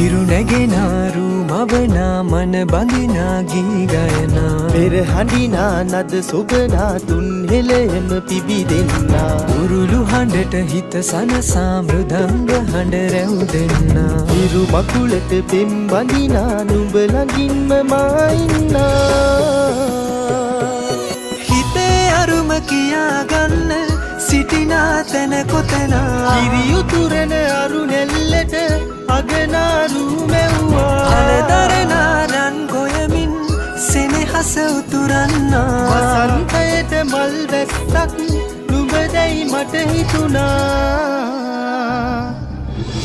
හිරුනැගෙනාරු මවනා මන බඳිනා ගී ගයනා පෙර හඬිනා නද සොබනා තුන් හෙළෙම පිබිදෙන්නා උරුළු හඬට හිත සනසා මෘදංග හඬ රැව් දෙන්නා හිරු මකුලට පෙම් බඳිනා නුඹ ළඟින්ම මා ඉන්නා හිතේ අරුම කියාගන්න සිටිනා තැන කොතනා කිරියුතුරන අරු නෙල්ලට අගනාරු මැව්වා අලදරනාරන් ගොයමින් සෙනෙහස උතුරන්නා වසන්තයට මල් වැස්සක් නුඹදැයි මට හිතුණා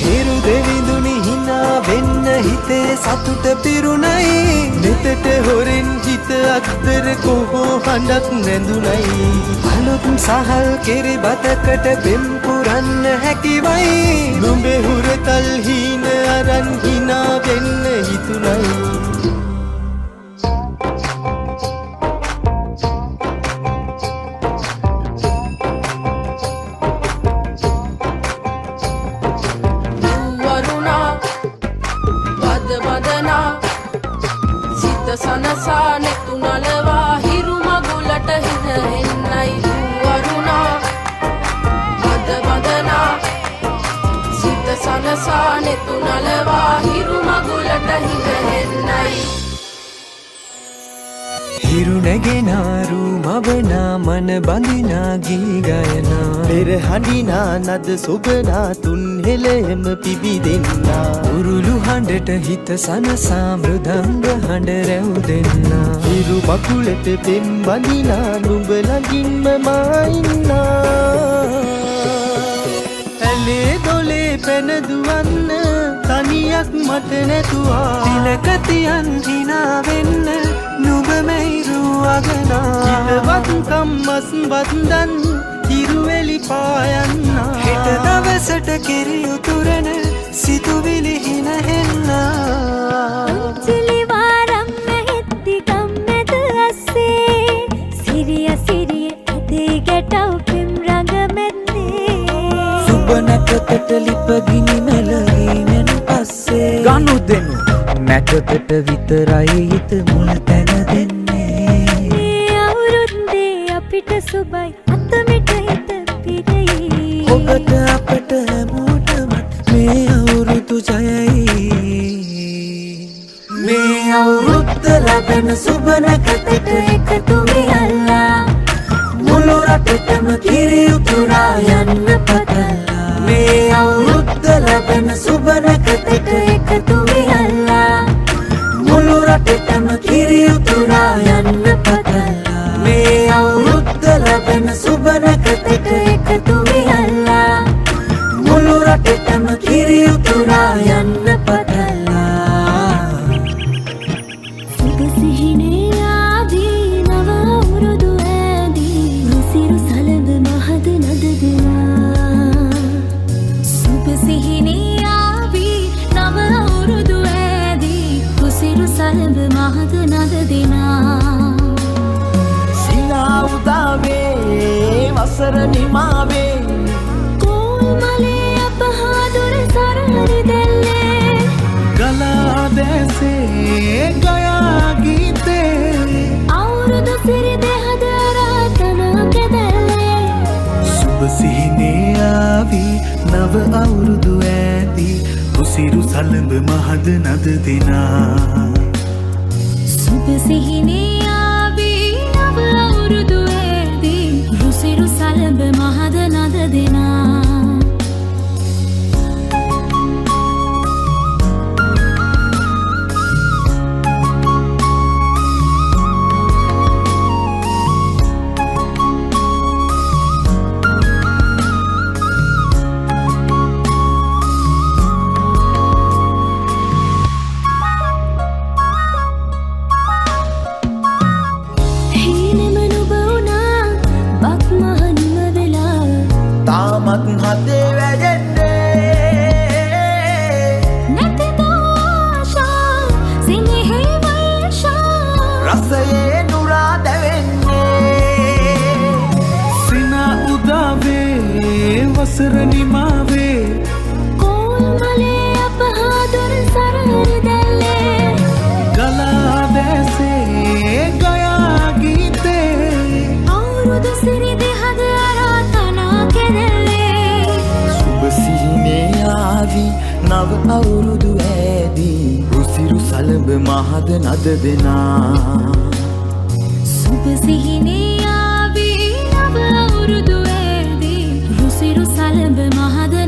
හිරු දෙවිඳුනි හිනා වෙන්න හිතේ සතුට පිරුණයි නෙතට හොරෙන් හිත අත්තර කොහෝ හඬක් නැඳුනයි අලුත් සහල් කෙරි බතකට බෙම් පුරන්න හැකිවයි නුඹේ හුරතල් හීන අරන් හිනා වෙන්න හිතුණයි සනසා නෙතු නලවා හිරු මගුලට හින එන්නයි වරුණා බද බදනා සිත සනසා නෙතු නලවා හිරු මගුලට හින එන්නයි හිරුනැගෙනාරු මවනා මන බඳිනා ගී ගයනා පෙර හඬිනා නද සොබනා තුන් හෙළෙම පිබිදෙන්නා උරුළු හඬට හිත සනසා මෘදංග හඬ රැව් දෙන්නා හිරු මකුලට පෙම් බඳිනා නුඹ ළඟින්ම මා ඉන්නා ඇලේ දොලේ පැන දුවන්න තනියක් මට නැතුවා තිලක තියන් හිනා වෙන්න නුඹ මෙයිරු අගනා හිතවත් කම්මස් බන්දන් හිරුවෙලි පායන්නා හෙට දවසට කිරි උතුරන සිතුවිලි හින හෙන්නා චිලිවාරම් මෙහෙත්ති ගම්මැද අස්සේ සිරිය සිරිය ඇතේ ගැටව් පෙම් රඟමැත්තේ සුබ නැකතට ලිපගිනි මැලවීමෙන් පස්සේ ගනු දෙනු නැකතට විතරයි හිත මුල් තැන දෙන්නේ මේ අවුරුද්දේ අපිට සුබයි අතමිට හිත පිරෙයි ඔබට අපට හැමෝටම මේ අවුරුදු ජයයි මේ අවුරුද්ද ලබන සුබ නැකතට එකතු වෙලා මුළු රටටම කිරි උතුරා යන්න පතලා මේ අවුරුද්ද ලබන සුබ නැකතට එකතු වෙලා මුළු රටටම කිරි උතුරා යන්න පතලා මේ අවුරුද්ද ලබන සුබ නැකතට එකතු වෙලා මුළු රටටම කිරි උතුරා යන්න පතලා සුබ සිහිනේ ආදී නව අවුරුදු ඇදී රුසිරු සලඹ මහද නද දෙනා සුබ සිහිනේ ආදී නව අවුරුදු ඇදී රුසිරු සලඹ මහද නද දෙනා සිනා උදාවේ වසර නිමාවේ මලේ අපහාදුර සරහරි දෙල්ලේ ගලා දැසේ ගයා ගීතේ අවුරුදු සිරි දෙහද රාතන කැදැල්ලේ සුබ සිහිනේ ආවී නව අවුරුදු ඇදී උසිරු සලඹ මහද නද දෙනා සුබ සිහිනේ ආවී නව අවුරුදු ඇදී රුසිරු සලඹ මහද නද දෙනා තාමත් හදේ වැඩෙන්නේ නැතිද ආශා සිනහේ වර්ෂා රසයේ නුරා දැවෙන්නේ සිනා උදාවේ වසර නිමාවේ කෝල් මලේ අපහාදුර සර ආවි නව අවුරුදු ඇදී රුසිරු සලඹ මහද නද දෙනා සුබ සිහිනේ ආවේ නව අවුරුදු ඇදී රුසිරු සලඹ මහද